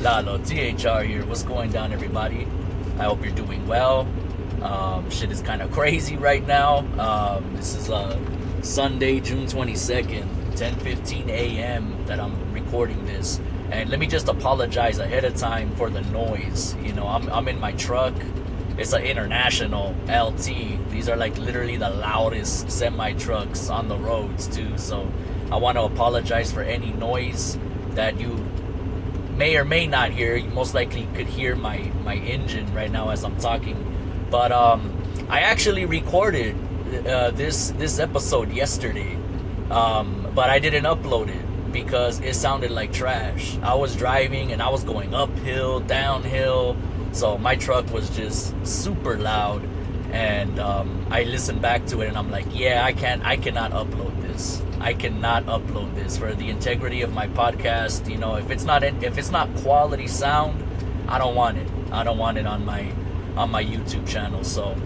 Lalo, THR here. What's going down, everybody? I hope you're doing well. Shit is kind of crazy right now. This is Sunday, June 22nd, 10:15 a.m. that I'm recording this. And let me just apologize ahead of time for the noise. You know, I'm in my truck. It's an International LT. These are like literally the loudest semi-trucks on the roads too. So I want to apologize for any noise that you may or may not hear. You most likely could hear my engine right now as I'm talking. But I actually recorded this episode yesterday, but I didn't upload it because it sounded like trash. I was driving and I was going uphill, downhill, so my truck was just super loud. And I listened back to it and I'm like, yeah, I cannot upload this. I cannot upload this for the integrity of my podcast. You know, if it's not quality sound, I don't want it. I don't want it on my YouTube channel. So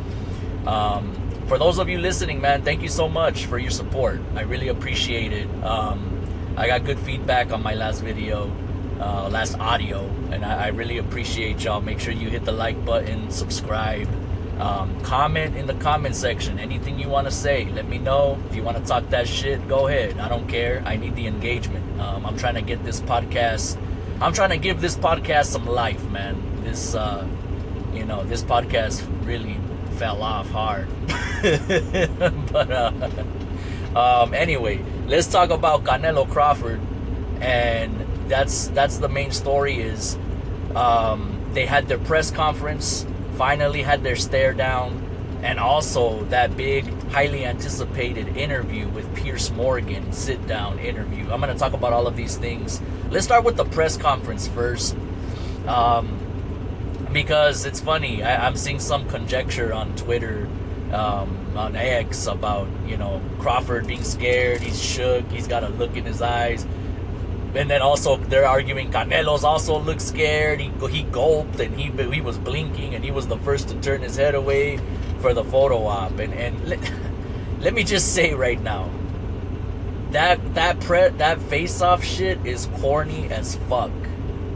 for those of you listening, man, thank you so much for your support. I really appreciate it. I got good feedback on my last video, last audio, and I really appreciate y'all. Make sure you hit the like button, subscribe. Comment in the comment section anything you want to say. Let me know. If you want to talk that shit, go ahead. I don't care. I need the engagement. I'm trying to get this podcast, I'm trying to give this podcast some life, man. This this podcast really fell off hard. But anyway, let's talk about Canelo Crawford. And that's the main story. Is they had their press conference, finally had their stare down, and also that big, highly anticipated interview with Piers Morgan, sit down interview. I'm going to talk about all of these things. Let's start with the press conference first, because it's funny. I'm seeing some conjecture on Twitter, on X, about, Crawford being scared, he's shook, he's got a look in his eyes. And then also they're arguing Canelo's also looked scared. He gulped and he was blinking and he was the first to turn his head away for the photo op. And let me just say right now, that face-off shit is corny as fuck.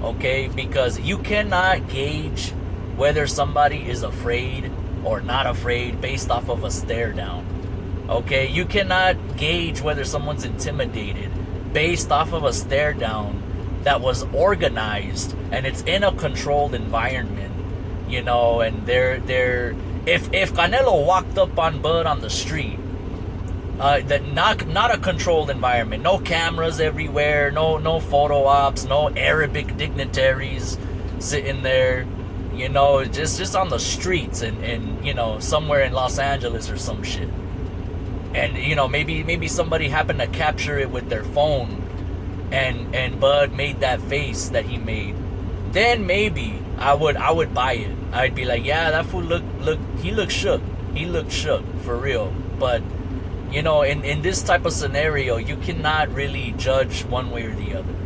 Okay, because you cannot gauge whether somebody is afraid or not afraid based off of a stare down. Okay, you cannot gauge whether someone's intimidated based off of a stare down that was organized and it's in a controlled environment, and they're if Canelo walked up on Bud on the street, that not a controlled environment, no cameras everywhere, no photo ops, no Arabic dignitaries sitting there, just on the streets and somewhere in Los Angeles or some shit. And maybe somebody happened to capture it with their phone, and Bud made that face that he made. Then maybe I would buy it. I'd be like, yeah, that fool he looked shook. He looked shook for real. But in this type of scenario, you cannot really judge one way or the other.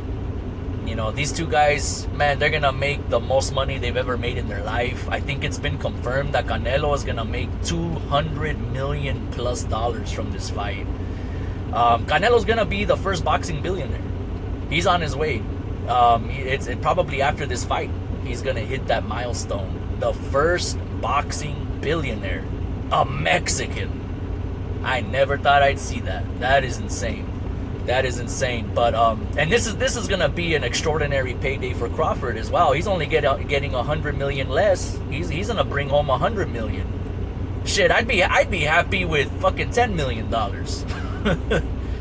These two guys, man, they're gonna make the most money they've ever made in their life. I think it's been confirmed that Canelo is gonna make $200 million plus from this fight. Canelo's gonna be the first boxing billionaire. He's on his way. It's probably after this fight he's gonna hit that milestone. The first boxing billionaire, a Mexican. I never thought I'd see that. That is insane. That is insane. But and this is gonna be an extraordinary payday for Crawford as well. He's only getting $100 million less. He's gonna bring home $100 million. Shit, I'd be happy with fucking $10 million.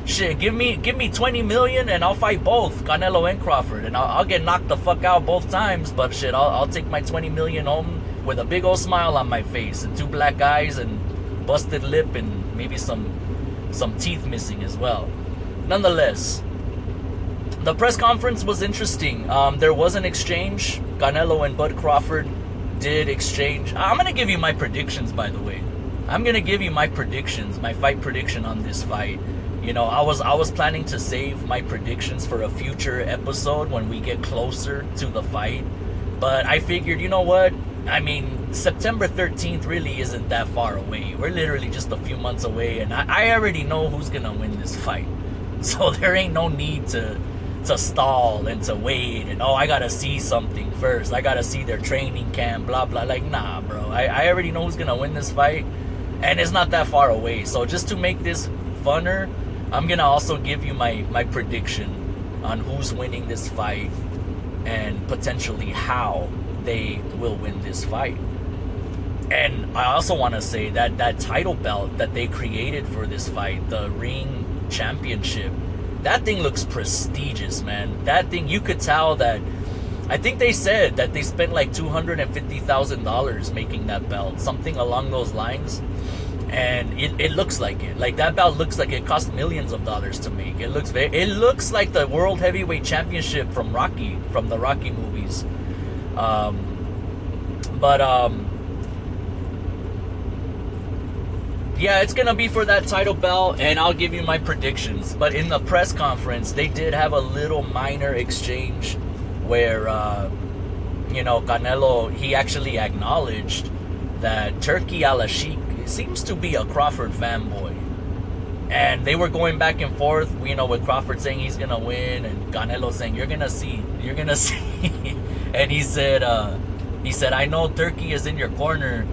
Shit, give me $20 million and I'll fight both Canelo and Crawford, and I'll get knocked the fuck out both times. But shit, I'll take my $20 million home with a big old smile on my face and two black eyes and busted lip and maybe some teeth missing as well. Nonetheless, the press conference was interesting. There was an exchange. Canelo and Bud Crawford did exchange. I'm going to give you my predictions, by the way. I'm going to give you my predictions, my fight prediction on this fight. I was planning to save my predictions for a future episode when we get closer to the fight. But I figured, you know what? I mean, September 13th really isn't that far away. We're literally just a few months away, and I already know who's going to win this fight. So there ain't no need to to stall and to wait, and I gotta see something first. I gotta see their training camp, blah blah. Like, nah, bro. I already know who's gonna win this fight, and it's not that far away. So just to make this funner, I'm gonna also give you my prediction on who's winning this fight and potentially how they will win this fight. And I also want to say that that title belt that they created for this fight, the ring championship, that thing looks prestigious, man. That thing, you could tell that, I think they said that they spent like $250,000 making that belt, something along those lines. And it looks like it. Like, that belt looks like it cost millions of dollars to make. It looks like the World Heavyweight Championship from the Rocky movies. Yeah, it's gonna be for that title belt, and I'll give you my predictions. But in the press conference, they did have a little minor exchange where, Canelo, he actually acknowledged that Turki Al-Sheikh seems to be a Crawford fanboy. And they were going back and forth, with Crawford saying he's gonna win, and Canelo saying, you're gonna see. And he said, I know Turki is in your corner,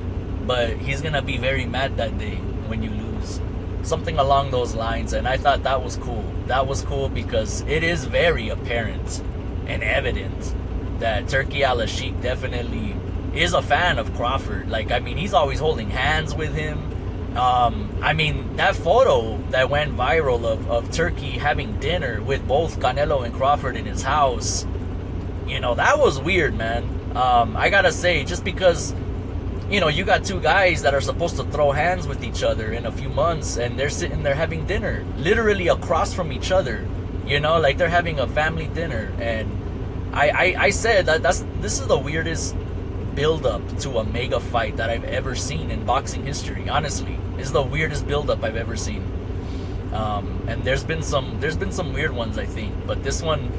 but he's gonna be very mad that day when you lose. Something along those lines. And I thought that was cool. That was cool because it is very apparent and evident that Turki Al-Sheikh definitely is a fan of Crawford. Like, I mean, he's always holding hands with him. I mean, that photo that went viral of Turki having dinner with both Canelo and Crawford in his house, that was weird, man. I gotta say, just because you got two guys that are supposed to throw hands with each other in a few months, and they're sitting there having dinner, literally across from each other, like they're having a family dinner. And I said that this is the weirdest build-up to a mega fight that I've ever seen in boxing history. Honestly, it's the weirdest build-up I've ever seen. And there's been some weird ones, I think, but this one,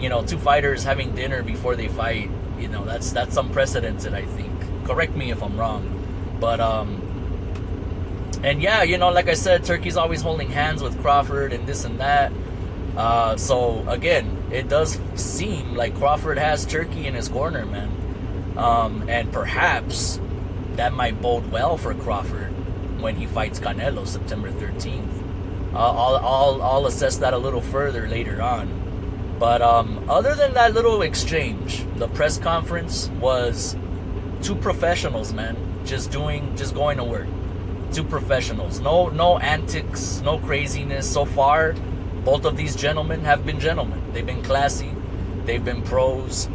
two fighters having dinner before they fight, that's unprecedented, I think. Correct me if I'm wrong, but and yeah, like I said, Turki's always holding hands with Crawford and this and that. So again, it does seem like Crawford has Turki in his corner, man. And perhaps that might bode well for Crawford when he fights Canelo September 13th. I'll assess that a little further later on. But other than that little exchange, the press conference was two professionals, man, just going to work. Two professionals, no antics, no craziness. So far, both of these gentlemen have been gentlemen. They've been classy, they've been pros.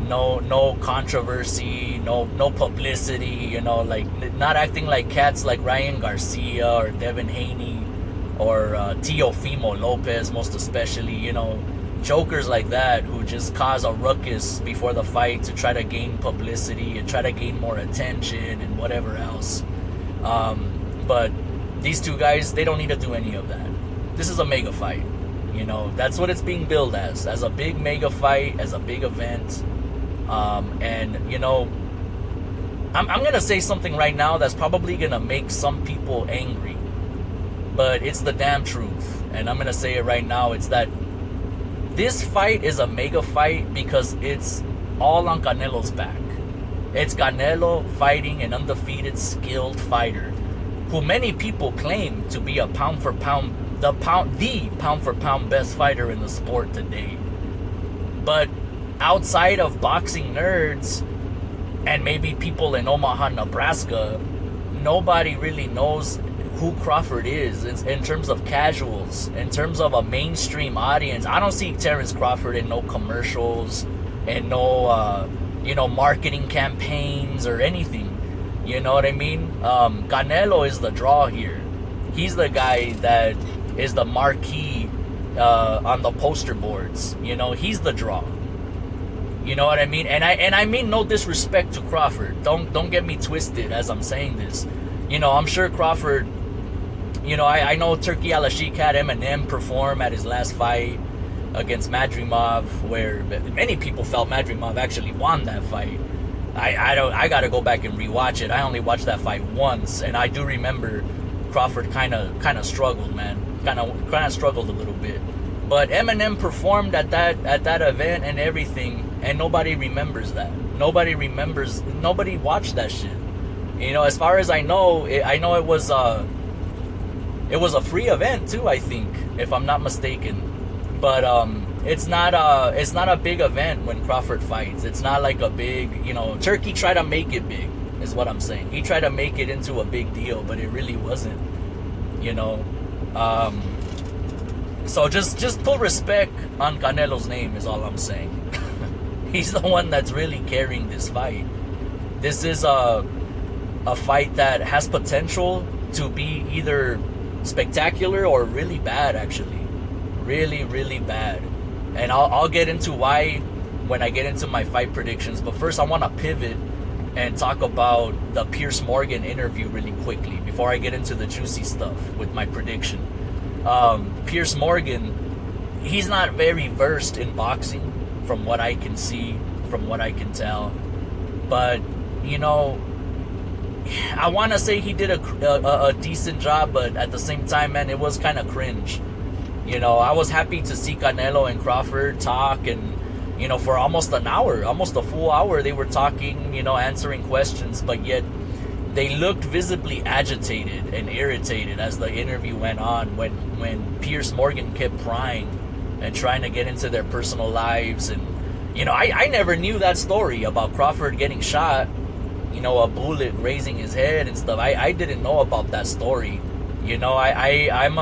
No controversy, no publicity, like not acting like cats like Ryan Garcia or Devin Haney or Teofimo Lopez, most especially, jokers like that who just cause a ruckus before the fight to try to gain publicity and try to gain more attention and whatever else. But these two guys, they don't need to do any of that. This is a mega fight. That's what it's being billed as a big mega fight, as a big event. And I'm gonna say something right now that's probably gonna make some people angry, but it's the damn truth. And I'm gonna say it right now. It's that this fight is a mega fight because it's all on Canelo's back. It's Canelo fighting an undefeated, skilled fighter who many people claim to be a pound for pound best fighter in the sport today. But outside of boxing nerds and maybe people in Omaha, Nebraska, nobody really knows who Crawford is in terms of casuals, in terms of a mainstream audience. I don't see Terence Crawford in no commercials and no marketing campaigns or anything. You know what I mean? Canelo is the draw here. He's the guy that is the marquee on the poster boards. He's the draw. You know what I mean? And I mean no disrespect to Crawford. Don't get me twisted as I'm saying this. I'm sure Crawford, I know Turki Al-Sheikh had Eminem perform at his last fight against Madrimov, where many people felt Madrimov actually won that fight. I gotta go back and rewatch it. I only watched that fight once, and I do remember Crawford kind of struggled, man. Kind of struggled a little bit. But Eminem performed at that event and everything, and nobody remembers that. Nobody remembers. Nobody watched that shit. You know, as far as I know, it was a free event too, I think, if I'm not mistaken. But it's not a big event when Crawford fights. It's not like a big, you know, Turkey tried to make it big, is what I'm saying. He tried to make it into a big deal, but it really wasn't. You know, so just put respect on Canelo's name is all I'm saying. He's the one that's really carrying this fight. This is a fight that has potential to be either spectacular or really bad, actually. Really, really bad. And I'll get into why when I get into my fight predictions. But first, I want to pivot and talk about the Piers Morgan interview really quickly before I get into the juicy stuff with my prediction. Piers Morgan, he's not very versed in boxing from what I can see, from what I can tell. But, you know, I want to say he did a decent job, but at the same time, man, it was kind of cringe. You know, I was happy to see Canelo and Crawford talk, and, you know, for almost an hour, almost a full hour, they were talking, you know, answering questions, but yet they looked visibly agitated and irritated as the interview went on when Piers Morgan kept prying and trying to get into their personal lives. And, you know, I never knew that story about Crawford getting shot, you know, a bullet grazing his head and stuff. I didn't know about that story. You know, I'm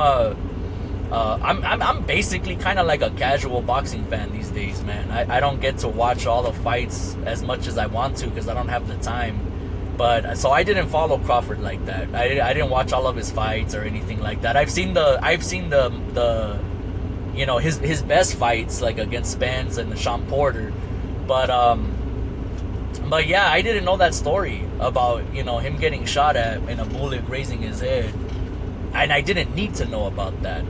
basically kind of like a casual boxing fan these days, man. I don't get to watch all the fights as much as I want to because I don't have the time. But so I didn't follow Crawford like that. I didn't watch all of his fights or anything like that. I've seen the you know, his best fights, like against Spence and Sean Porter. But yeah, I didn't know that story about, you know, him getting shot at and a bullet grazing his head. And I didn't need to know about that.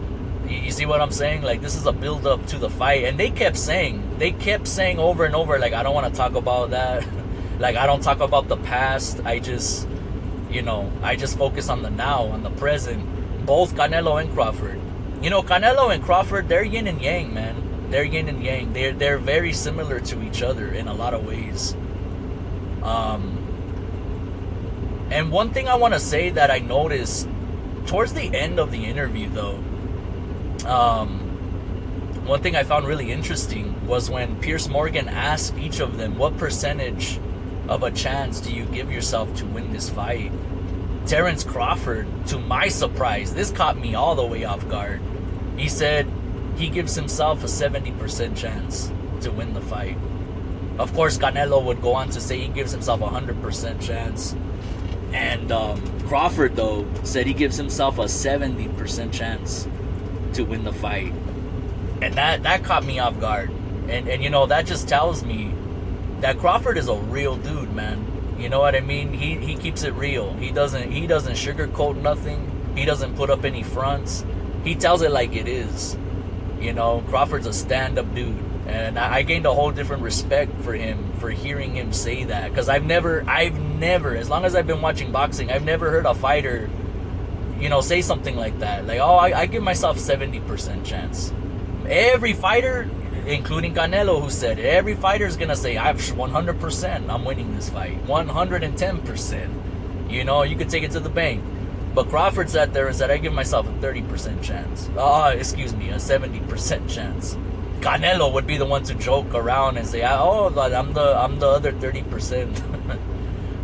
You see what I'm saying? Like, this is a build up to the fight. And they kept saying over and over, like, I don't want to talk about that. Like, I don't talk about the past. I just focus on the now, on the present. Both Canelo and Crawford. You know, Canelo and Crawford, they're yin and yang, man. They're yin and yang. They're very similar to each other in a lot of ways. And one thing I want to say that I noticed towards the end of the interview, though, one thing I found really interesting was when Piers Morgan asked each of them, what percentage of a chance do you give yourself to win this fight? Terence Crawford, to my surprise, this caught me all the way off guard. He said he gives himself a 70% chance to win the fight. Of course, Canelo would go on to say he gives himself a 100% chance. And Crawford, though, said he gives himself a 70% chance to win the fight. And that caught me off guard. And you know, that just tells me that Crawford is a real dude, man. You know what I mean? He keeps it real. He doesn't sugarcoat nothing. He doesn't put up any fronts. He tells it like it is. You know, Crawford's a stand-up dude. And I gained a whole different respect for him, for hearing him say that. Because I've never, as long as I've been watching boxing, I've never heard a fighter, you know, say something like that. Like, oh, I give myself 70% chance. Every fighter, including Canelo, who said it, every fighter is going to say, I'm 100%, I'm winning this fight. 110%. You know, you could take it to the bank. But Crawford sat there and said, I give myself a 30% chance. A 70% chance. Canelo would be the one to joke around and say, oh, I'm the other 30%.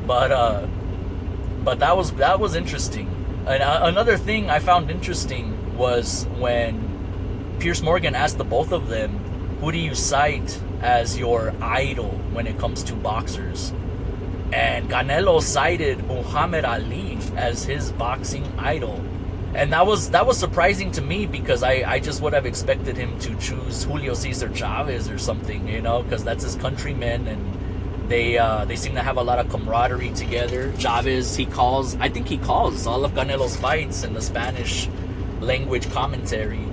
But that was interesting. And another thing I found interesting was when Piers Morgan asked the both of them, who do you cite as your idol when it comes to boxers? And Canelo cited Muhammad Ali as his boxing idol. And that was surprising to me because I just would have expected him to choose Julio Cesar Chavez or something, you know, because that's his countryman and they seem to have a lot of camaraderie together. Chavez, I think he calls all of Canelo's fights in the Spanish language commentary.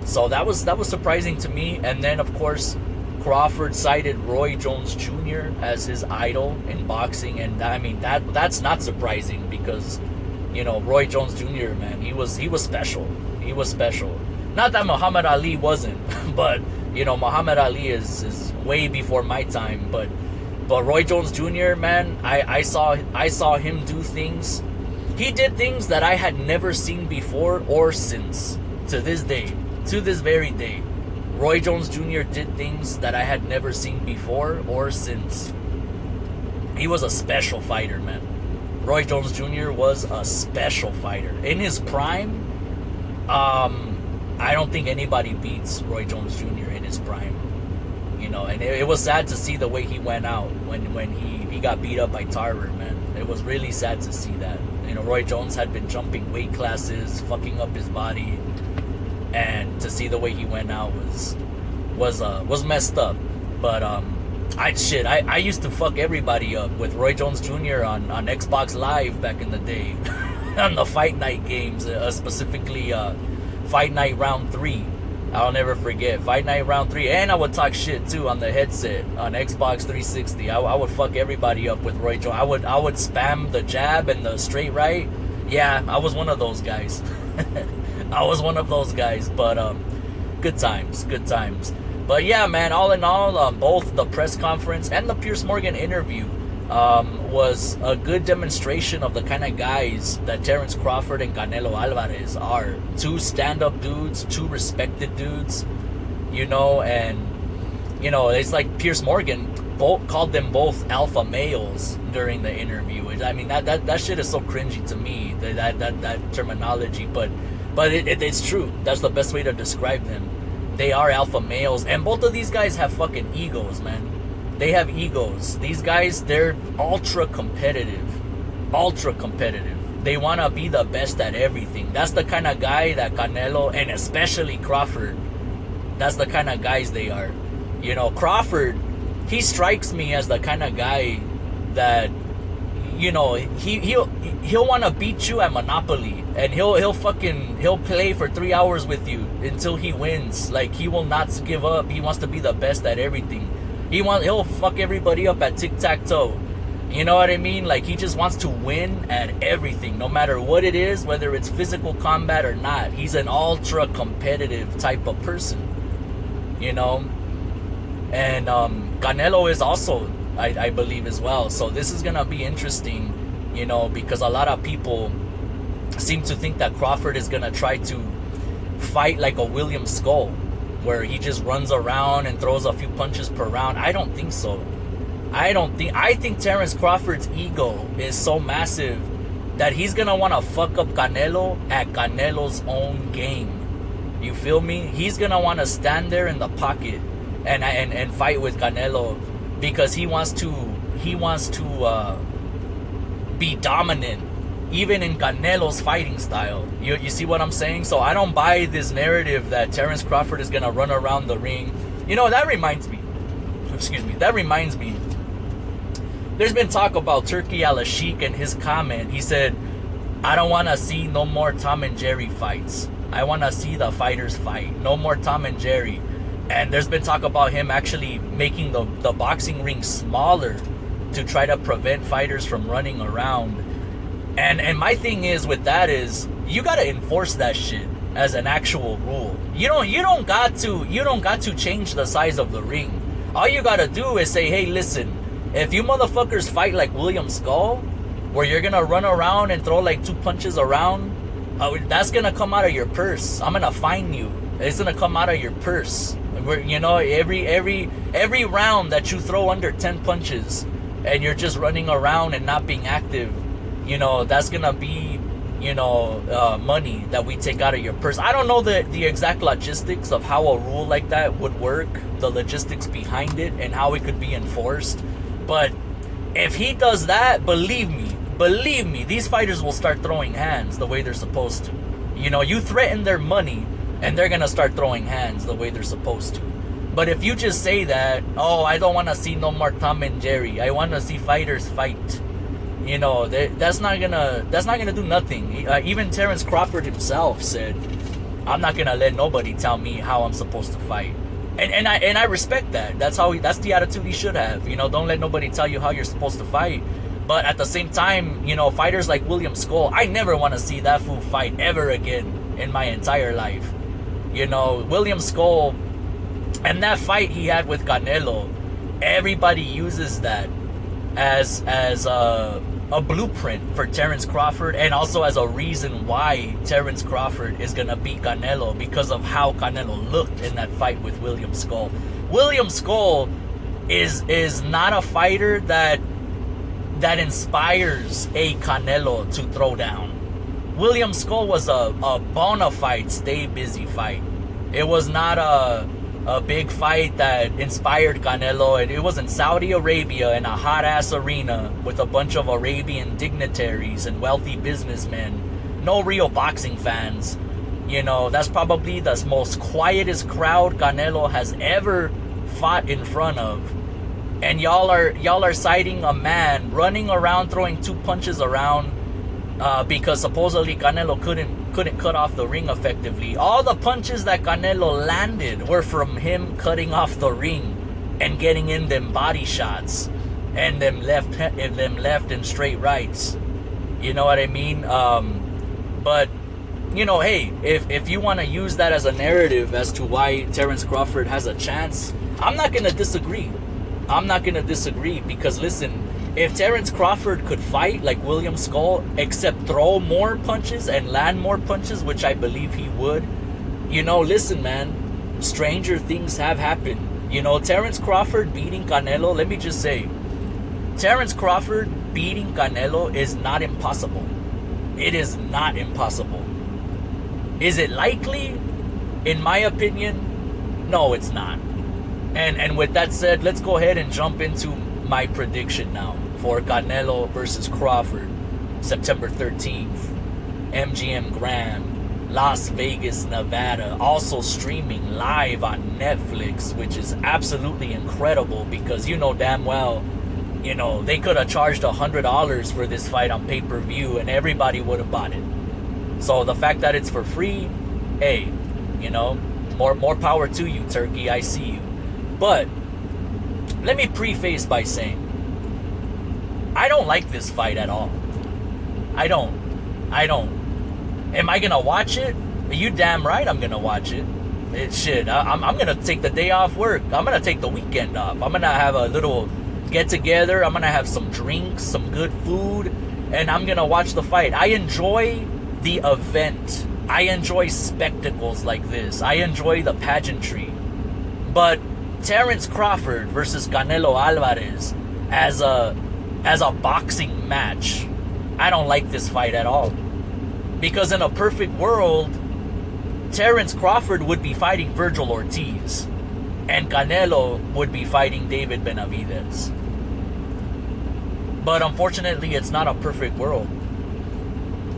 So that was surprising to me. And then, of course, Crawford cited Roy Jones Jr. as his idol in boxing, and I mean that's not surprising because, you know, Roy Jones Jr., man, he was special. He was special. Not that Muhammad Ali wasn't, but you know, Muhammad Ali is way before my time. But Roy Jones Jr., man, I saw him do things. He did things that I had never seen before or since. To this day, to this very day, Roy Jones Jr. did things that I had never seen before or since. He was a special fighter, man. Roy Jones Jr. was a special fighter. In his prime, I don't think anybody beats Roy Jones Jr. in his prime. You know, and it was sad to see the way he went out when he got beat up by Tarver, man. It was really sad to see that. You know, Roy Jones had been jumping weight classes, fucking up his body, and to see the way he went out was messed up. But I used to fuck everybody up with Roy Jones Jr. on Xbox Live back in the day, on the Fight Night games, specifically Fight Night Round 3. I'll never forget Fight Night Round 3, and I would talk shit too on the headset on Xbox 360. I would fuck everybody up with Roy Jones. I would spam the jab and the straight right. Yeah, I was one of those guys. I was one of those guys. But good times. But yeah, man, all in all, both the press conference and the Piers Morgan interview was a good demonstration of the kind of guys that Terence Crawford and Canelo Alvarez are. Two stand-up dudes, two respected dudes, you know, and, you know, it's like Piers Morgan called them both alpha males during the interview. I mean, that shit is so cringy to me, that terminology, but it's true. That's the best way to describe them. They are alpha males, and both of these guys have fucking egos, man. They have egos. These guys, they're ultra competitive. They want to be the best at everything. That's the kind of guy that Canelo, and especially Crawford, that's the kind of guys they are. You know, Crawford, he strikes me as the kind of guy that, you know, he'll want to beat you at Monopoly, and he'll play for 3 hours with you until he wins. Like, he will not give up. He wants to be the best at everything. He'll fuck everybody up at tic-tac-toe. You know what I mean? Like, he just wants to win at everything, no matter what it is, whether it's physical combat or not. He's an ultra competitive type of person, you know. And Canelo is also, I believe, as well. So this is gonna be interesting, you know, because a lot of people seem to think that Crawford is gonna try to fight like a William Skull, where he just runs around and throws a few punches per round. I don't think so. I think Terence Crawford's ego is so massive that he's gonna want to fuck up Canelo at Canelo's own game. You feel me? He's gonna want to stand there in the pocket and fight with Canelo because he wants to be dominant, even in Canelo's fighting style. You see what I'm saying? So I don't buy this narrative that Terence Crawford is gonna run around the ring. You know, that reminds me. There's been talk about Turki Al-Sheikh and his comment. He said, I don't want to see no more Tom and Jerry fights. I want to see the fighters fight. No more Tom and Jerry. And there's been talk about him actually making the boxing ring smaller to try to prevent fighters from running around. And my thing is with that is, you got to enforce that shit as an actual rule. You don't got to change the size of the ring. All you got to do is say, hey, listen, if you motherfuckers fight like William Skull, where you're going to run around and throw like 2 punches around, that's going to come out of your purse. I'm going to fine you. It's going to come out of your purse. You know, every round that you throw under 10 punches and you're just running around and not being active, you know, that's going to be, you know, money that we take out of your purse. I don't know the exact logistics of how a rule like that would work, the logistics behind it, and how it could be enforced. But if he does that, believe me, these fighters will start throwing hands the way they're supposed to. You know, you threaten their money, and they're going to start throwing hands the way they're supposed to. But if you just say that, oh, I don't want to see no more Tom and Jerry, I want to see fighters fight, you know, that's not gonna do nothing. Even Terence Crawford himself said, I'm not gonna let nobody tell me how I'm supposed to fight. And I respect that. That's the attitude he should have. You know, don't let nobody tell you how you're supposed to fight. But at the same time, you know, fighters like William Skull, I never want to see that fool fight ever again in my entire life. You know, William Skull and that fight he had with Canelo, everybody uses that as a blueprint for Terence Crawford, and also as a reason why Terence Crawford is gonna beat Canelo, because of how Canelo looked in that fight with William Skull. William Skull is not a fighter that inspires a Canelo to throw down. William Skull was a bona fide stay busy fight. It was not a big fight that inspired Canelo. It was in Saudi Arabia in a hot ass arena with a bunch of Arabian dignitaries and wealthy businessmen. No real boxing fans. You know, that's probably the most quietest crowd Canelo has ever fought in front of. And y'all are citing a man running around throwing 2 punches around because supposedly Canelo couldn't cut off the ring effectively. All the punches that Canelo landed were from him cutting off the ring and getting in them body shots and them left and straight rights. You know what I mean? But you know, hey, if you want to use that as a narrative as to why Terence Crawford has a chance, I'm not gonna disagree. Because listen, if Terence Crawford could fight like William Skull, except throw more punches and land more punches, which I believe he would, you know, listen, man, stranger things have happened. You know, Terence Crawford beating Canelo, let me just say, Terence Crawford beating Canelo is not impossible. It is not impossible. Is it likely? In my opinion, no, it's not. And with that said, let's go ahead and jump into my prediction now for Canelo versus Crawford, September 13th, MGM Grand, Las Vegas, Nevada. Also streaming live on Netflix, which is absolutely incredible because you know damn well, you know, they could have charged $100 for this fight on pay-per-view and everybody would have bought it. So the fact that it's for free, hey, you know, more power to you, Turkey. I see you. But let me preface by saying, I don't like this fight at all. I don't. Am I gonna watch it? You damn right I'm gonna watch it. I'm gonna take the day off work. I'm gonna take the weekend off. I'm gonna have a little get together. I'm gonna have some drinks, some good food, and I'm gonna watch the fight. I enjoy the event. I enjoy spectacles like this. I enjoy the pageantry. But Terence Crawford versus Canelo Alvarez as a boxing match, I don't like this fight at all. Because in a perfect world, Terence Crawford would be fighting Virgil Ortiz and Canelo would be fighting David Benavidez. But unfortunately, it's not a perfect world.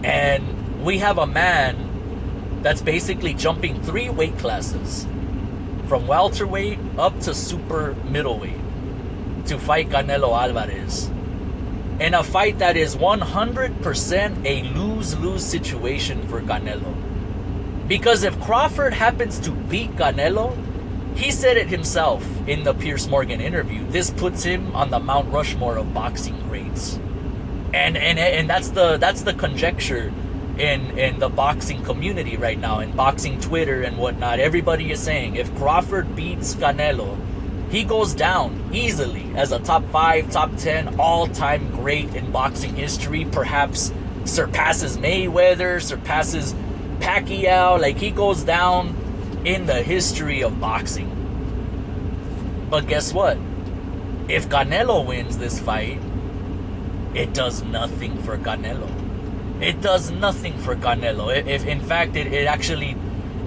And we have a man that's basically jumping 3 weight classes, from welterweight up to super middleweight, to fight Canelo Alvarez in a fight that is 100% a lose-lose situation for Canelo. Because if Crawford happens to beat Canelo, he said it himself in the Piers Morgan interview, this puts him on the Mount Rushmore of boxing greats. And that's the conjecture in the boxing community right now, in boxing Twitter and whatnot. Everybody is saying if Crawford beats Canelo, he goes down easily as a top 5, top 10 all-time great in boxing history. Perhaps surpasses Mayweather, surpasses Pacquiao. Like, he goes down in the history of boxing. But guess what? If Canelo wins this fight, it does nothing for Canelo. It does nothing for Canelo. If in fact it actually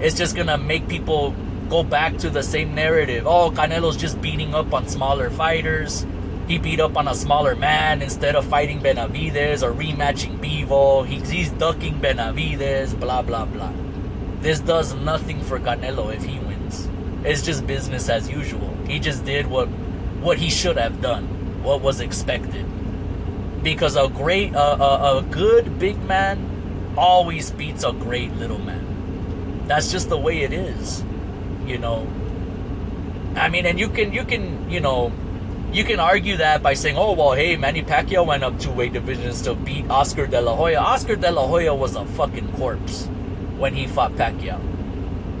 is just gonna make people go back to the same narrative. Oh, Canelo's just beating up on smaller fighters. He beat up on a smaller man instead of fighting Benavidez or rematching Bivol. He's ducking Benavidez, blah, blah, blah. This does nothing for Canelo if he wins. It's just business as usual. He just did what he should have done, what was expected. Because a good big man always beats a great little man. That's just the way it is, you know. I mean, and you can argue that by saying, oh, well, hey, Manny Pacquiao went up 2 weight divisions to beat Oscar De La Hoya. Oscar De La Hoya was a fucking corpse when he fought Pacquiao.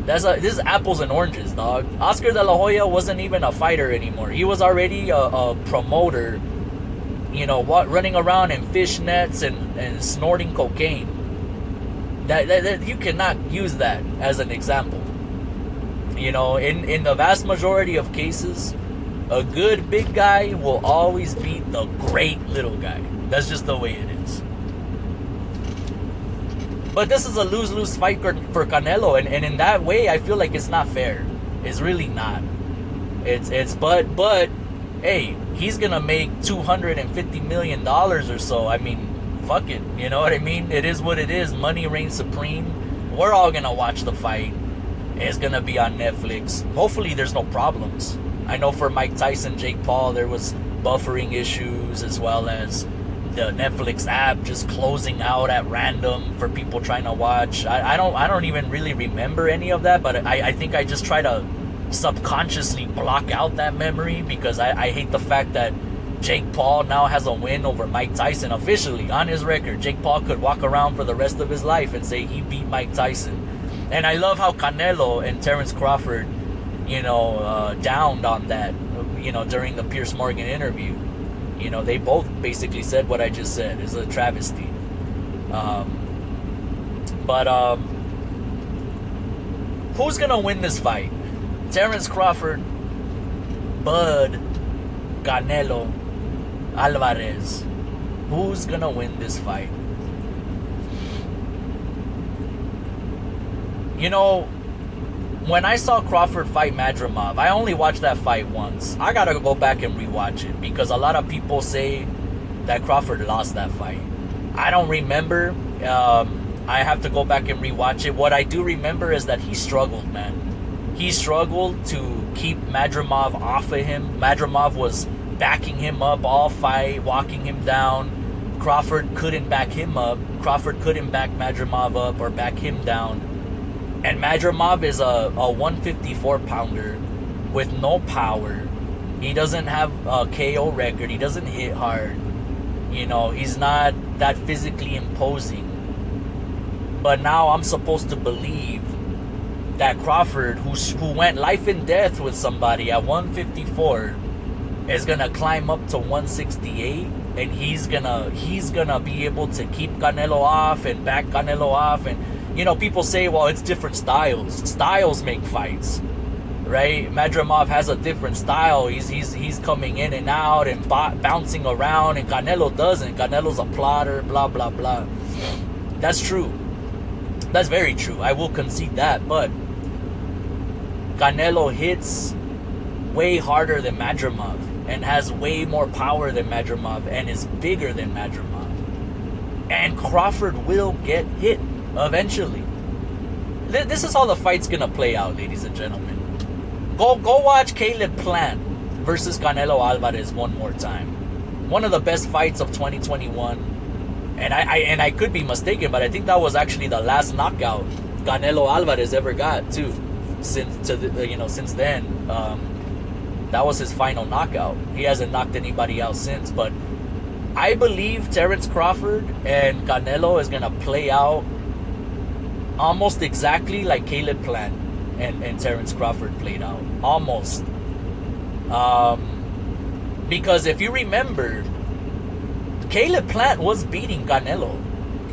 This is apples and oranges, dog. Oscar De La Hoya wasn't even a fighter anymore. He was already a promoter, you know, running around in fishnets and snorting cocaine. That you cannot use that as an example. You know, in the vast majority of cases, a good big guy will always beat the great little guy. That's just the way it is. But this is a lose-lose fight for Canelo, and in that way, I feel like it's not fair. It's really not. But hey, he's gonna make $250 million or so. I mean, fuck it. You know what I mean? It is what it is. Money reigns supreme. We're all gonna watch the fight. It's gonna be on Netflix. Hopefully, there's no problems. I know for Mike Tyson, Jake Paul, there was buffering issues, as well as the Netflix app just closing out at random for people trying to watch. I don't even really remember any of that, but I think I just try to subconsciously block out that memory, because I hate the fact that Jake Paul now has a win over Mike Tyson officially on his record. Jake Paul could walk around for the rest of his life and say he beat Mike Tyson. And I love how Canelo and Terence Crawford, you know, downed on that, you know, during the Piers Morgan interview. You know, they both basically said what I just said. It's a travesty. Who's going to win this fight? Terence Crawford, Bud, Canelo, Alvarez. Who's going to win this fight? You know, when I saw Crawford fight Madrimov, I only watched that fight once. I gotta go back and rewatch it, because a lot of people say that Crawford lost that fight. I don't remember. I have to go back and rewatch it. What I do remember is that he struggled, man. He struggled to keep Madrimov off of him. Madrimov was backing him up all fight, walking him down. Crawford couldn't back him up. Crawford couldn't back Madrimov up or back him down. And Madrimov is a 154-pounder with no power. He doesn't have a KO record. He doesn't hit hard. You know, he's not that physically imposing. But now I'm supposed to believe that Crawford, who went life and death with somebody at 154, is gonna climb up to 168, and he's gonna be able to keep Canelo off and back Canelo off. And you know, people say, well, it's different styles. Styles make fights, right? Madrimov has a different style. He's coming in and out and bouncing around, and Canelo doesn't. Canelo's a plotter, blah, blah, blah. That's true. That's very true. I will concede that. But Canelo hits way harder than Madrimov and has way more power than Madrimov and is bigger than Madrimov. And Crawford will get hit eventually. This is how the fight's gonna play out, ladies and gentlemen. Go watch Caleb Plant versus Canelo Alvarez one more time. One of the best fights of 2021. And I could be mistaken, but I think that was actually the last knockout Canelo Alvarez ever got too. Since then, that was his final knockout. He hasn't knocked anybody out since. But I believe Terence Crawford and Canelo is gonna play out almost exactly like Caleb Plant and Terence Crawford played out. Almost. Because if you remember, Caleb Plant was beating Canelo.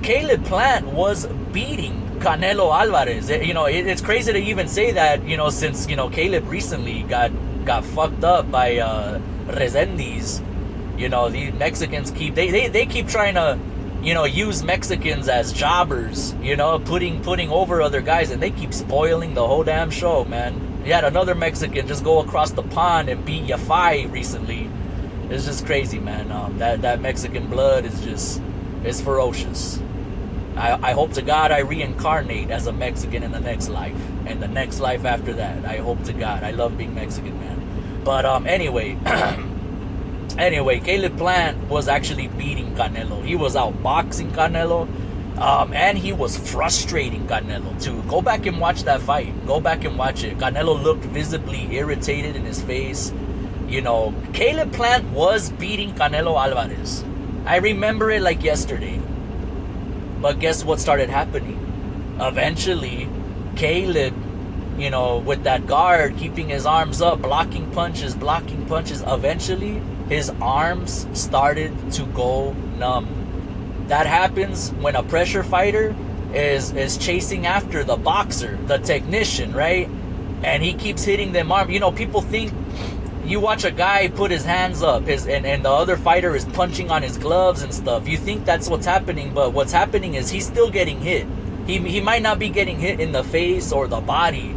Caleb Plant was beating Canelo Alvarez. You know, it's crazy to even say that, you know, since, you know, Caleb recently got fucked up by Resendiz. You know, the Mexicans they keep trying to, you know, use Mexicans as jobbers, you know, putting over other guys, and they keep spoiling the whole damn show, man. You had another Mexican just go across the pond and beat Yafai recently. It's just crazy, man. That Mexican blood is ferocious. I hope to God I reincarnate as a Mexican in the next life, and the next life after that. I hope to God. I love being Mexican, man. But anyway. Anyway, Caleb Plant was actually beating Canelo. He was outboxing Canelo, and he was frustrating Canelo too. Go back and watch that fight. Go back and watch it. Canelo looked visibly irritated in his face. You know, Caleb Plant was beating Canelo Alvarez. I remember it like yesterday. But guess what started happening? Eventually, Caleb you know, with that guard, keeping his arms up, blocking punches. Eventually, his arms started to go numb. That happens when a pressure fighter is chasing after the boxer, the technician, right? And he keeps hitting them arm. You know, people think you watch a guy put his hands up, and the other fighter is punching on his gloves and stuff. You think that's what's happening, but what's happening is he's still getting hit. He might not be getting hit in the face or the body,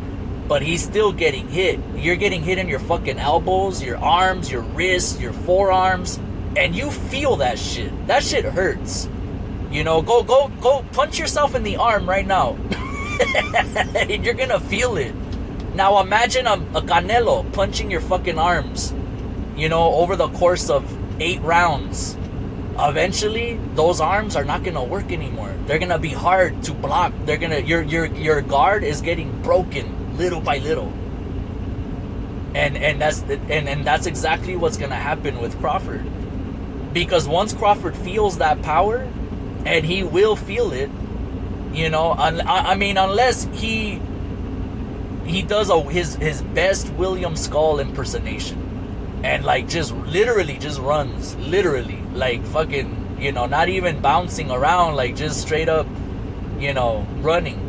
but he's still getting hit. You're getting hit in your fucking elbows, your arms, your wrists, your forearms, and you feel that shit. That shit hurts. You know, go punch yourself in the arm right now. And you're gonna feel it. Now imagine a Canelo punching your fucking arms, you know, over the course of 8 rounds. Eventually, those arms are not gonna work anymore. They're gonna be hard to block. They're gonna your guard is getting broken little by little. And that's exactly what's gonna happen with Crawford. Because once Crawford feels that power, and he will feel it, you know, I mean, unless he does his best William Skull impersonation, and like just literally just runs, literally, like fucking, you know, not even bouncing around, like just straight up, you know, running.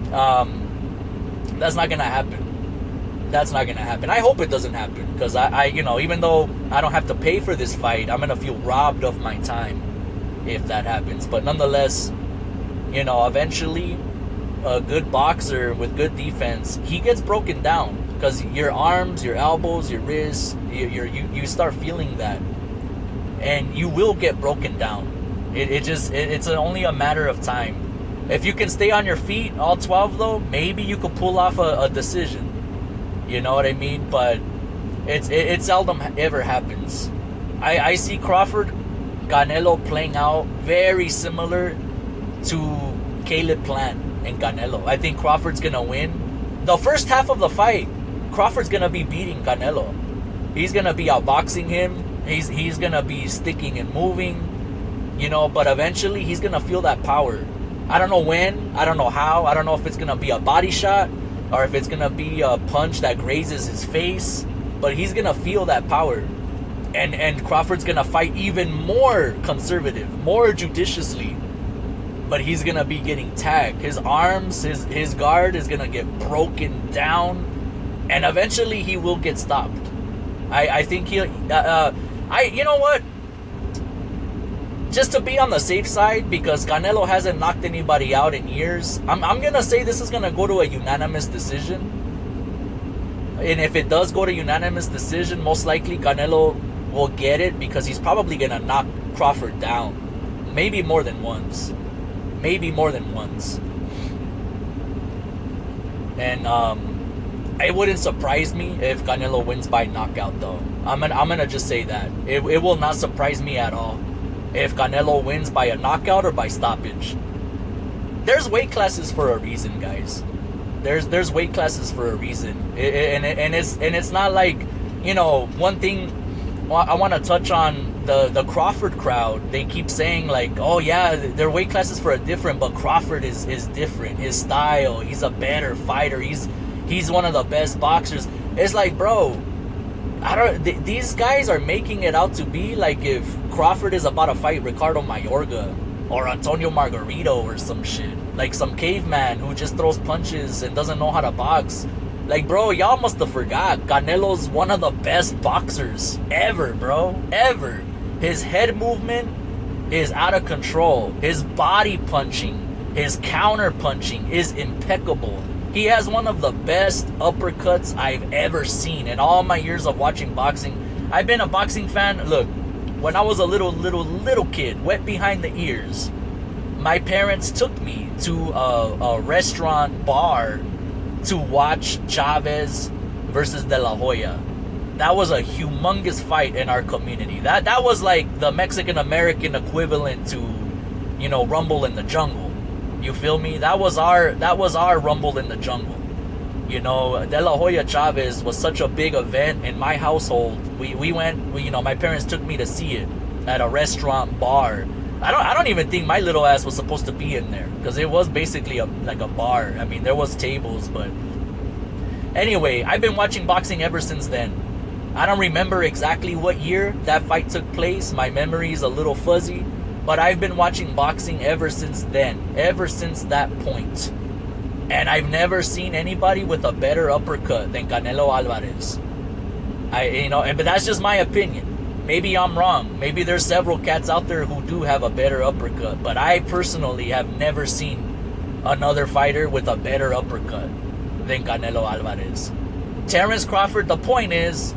That's not gonna happen. That's not gonna happen. I hope it doesn't happen, because I you know, even though I don't have to pay for this fight, I'm gonna feel robbed of my time if that happens. But nonetheless, you know, eventually a good boxer with good defense, he gets broken down, because your arms, your elbows, your wrists, you start feeling that, and you will get broken down. It's only a matter of time. If you can stay on your feet, all 12 though, maybe you could pull off a decision. You know what I mean? But it seldom ever happens. I see Crawford, Canelo playing out very similar to Caleb Plant and Canelo. I think Crawford's gonna win. The first half of the fight, Crawford's gonna be beating Canelo. He's gonna be outboxing him. He's gonna be sticking and moving, you know. But eventually, he's gonna feel that power. I don't know when. I don't know how. I don't know if it's gonna be a body shot or if it's gonna be a punch that grazes his face. But he's gonna feel that power. And Crawford's gonna fight even more conservative, more judiciously. But he's gonna be getting tagged. His arms, his guard is gonna get broken down, and eventually he will get stopped. I think he'll. You know what? Just to be on the safe side, because Canelo hasn't knocked anybody out in years, I'm gonna say this is gonna go to a unanimous decision. And if it does go to unanimous decision, most likely Canelo will get it, because he's probably gonna knock Crawford down, maybe more than once. And it wouldn't surprise me if Canelo wins by knockout, though. I'm gonna just say that it will not surprise me at all if Canelo wins by a knockout or by stoppage. There's weight classes for a reason, guys. There's weight classes for a reason, and it's not like, you know, one thing I want to touch on. The Crawford crowd, they keep saying like, oh yeah, their weight classes for a different, but Crawford is different. His style, he's a better fighter. He's one of the best boxers. It's like, bro, these guys are making it out to be like if Crawford is about to fight Ricardo Mayorga or Antonio Margarito or some shit, like some caveman who just throws punches and doesn't know how to box. Like, bro, y'all must have forgot Canelo's one of the best boxers ever, bro. Ever. His head movement is out of control. His body punching, his counter punching is impeccable. He has one of the best uppercuts I've ever seen in all my years of watching boxing. I've been a boxing fan. Look, when I was a little kid, wet behind the ears, my parents took me to a restaurant bar to watch Chavez versus De La Hoya. That was a humongous fight in our community. That was like the Mexican American equivalent to, you know, Rumble in the Jungle. You feel me? That was our Rumble in the Jungle. You know, De La Hoya Chavez was such a big event in my household. We went, you know, my parents took me to see it at a restaurant bar. I don't even think my little ass was supposed to be in there, because it was basically like a bar. I mean, there was tables, but Anyway, I've been watching boxing ever since then. I don't remember exactly what year that fight took place. My memory is a little fuzzy. But I've been watching boxing ever since then. Ever since that point. And I've never seen anybody with a better uppercut than Canelo Alvarez. But that's just my opinion. Maybe I'm wrong. Maybe there's several cats out there who do have a better uppercut. But I personally have never seen another fighter with a better uppercut than Canelo Alvarez. Terence Crawford, the point is,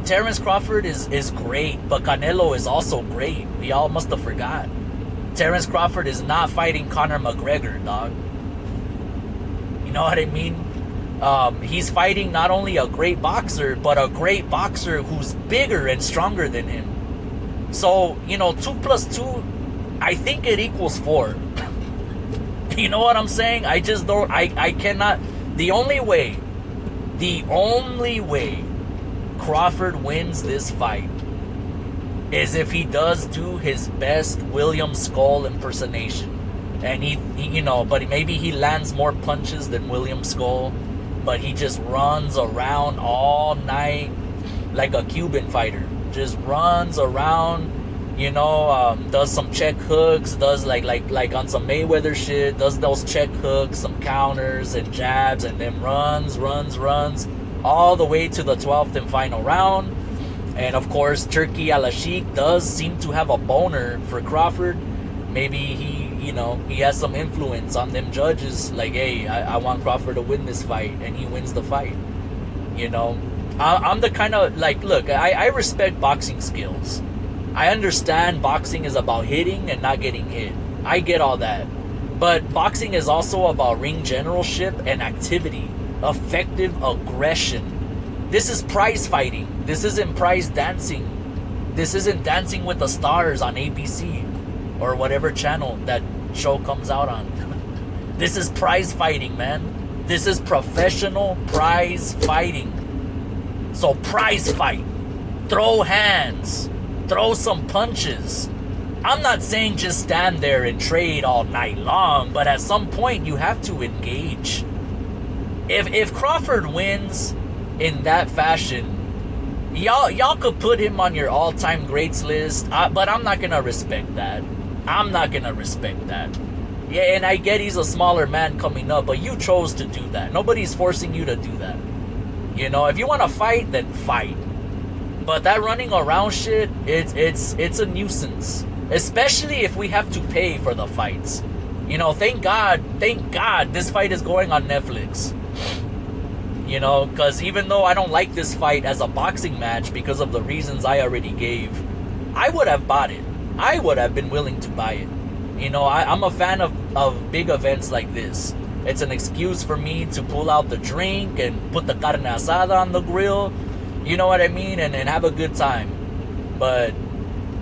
Terence Crawford is great, but Canelo is also great. Y'all must have forgot. Terence Crawford is not fighting Conor McGregor, dog. You know what I mean? He's fighting not only a great boxer, but a great boxer who's bigger and stronger than him. So, 2 plus 2, I think it equals 4. You know what I'm saying? I just don't, I cannot, the only way Crawford wins this fight is if he does do his best William Skull impersonation. And he but maybe he lands more punches than William Skull, but he just runs around all night like a Cuban fighter. Just runs around, does some check hooks, does like on some Mayweather shit, does those check hooks, some counters and jabs, and then runs all the way to the 12th and final round. And of course, Turkey Al-Sheikh does seem to have a boner for Crawford. Maybe he has some influence on them judges. Like, hey, I want Crawford to win this fight, and he wins the fight. I'm the kind of, look, I respect boxing skills. I understand boxing is about hitting and not getting hit. I get all that. But boxing is also about ring generalship and activity. Effective aggression. This is prize fighting. This isn't prize dancing. This isn't Dancing with the Stars on ABC or whatever channel that show comes out on. This is prize fighting, man. This is professional prize fighting. So prize fight. Throw hands. Throw some punches. I'm not saying just stand there and trade all night long, but at some point you have to engage. If Crawford wins in that fashion, y'all could put him on your all-time greats list, but I'm not gonna respect that. I'm not gonna respect that. Yeah, and I get he's a smaller man coming up, but you chose to do that. Nobody's forcing you to do that. If you want to fight, then fight. But that running around shit, it's a nuisance. Especially if we have to pay for the fights. Thank God this fight is going on Netflix. Because even though I don't like this fight as a boxing match because of the reasons I already gave, I would have bought it. I would have been willing to buy it. I'm a fan of big events like this. It's an excuse for me to pull out the drink and put the carne asada on the grill. You know what I mean? And have a good time. But,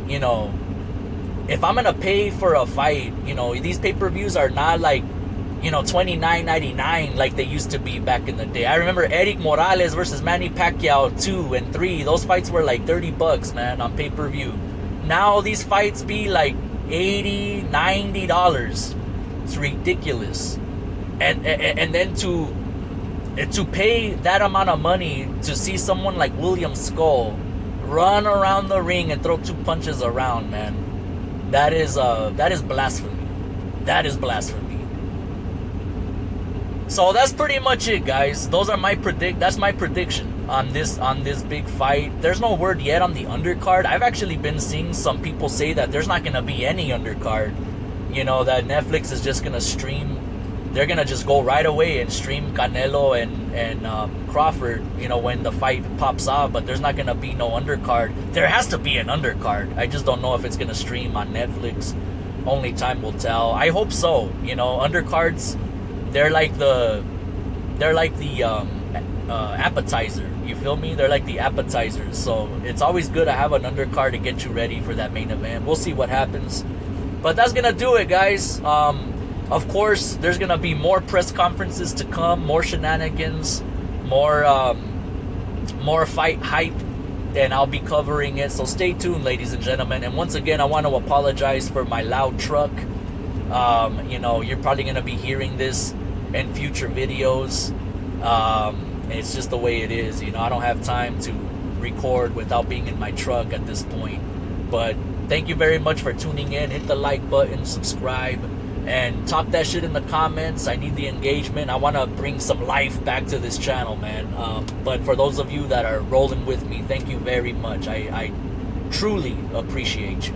if I'm going to pay for a fight, these pay-per-views are not like, $29.99 like they used to be back in the day. I remember Eric Morales versus Manny Pacquiao 2 and 3. Those fights were like $30, man, on pay-per-view. Now these fights be like $80, $90. It's ridiculous. And then to pay that amount of money to see someone like William Skull run around the ring and throw 2 punches around, man, that is blasphemy. That is blasphemy. So that's pretty much it, guys. That's my prediction on this big fight. There's no word yet on the undercard. I've actually been seeing some people say that there's not gonna be any undercard. That Netflix is just gonna stream. They're gonna just go right away and stream Canelo and Crawford, when the fight pops off. But there's not gonna be no undercard. There has to be an undercard. I just don't know if it's gonna stream on Netflix. Only time will tell. I hope so. Undercards, they're like the appetizer. You feel me? They're like the appetizers. So it's always good to have an undercard to get you ready for that main event. We'll see what happens. But that's gonna do it, guys. Of course, there's gonna be more press conferences to come, more shenanigans, more fight hype, and I'll be covering it. So stay tuned, ladies and gentlemen. And once again, I want to apologize for my loud truck. You're probably gonna be hearing this in future videos. It's just the way it is. You know, I don't have time to record without being in my truck at this point. But thank you very much for tuning in. Hit the like button, subscribe, and talk that shit in the comments. I need the engagement. I want to bring some life back to this channel, man. But for those of you that are rolling with me, thank you very much. I truly appreciate you.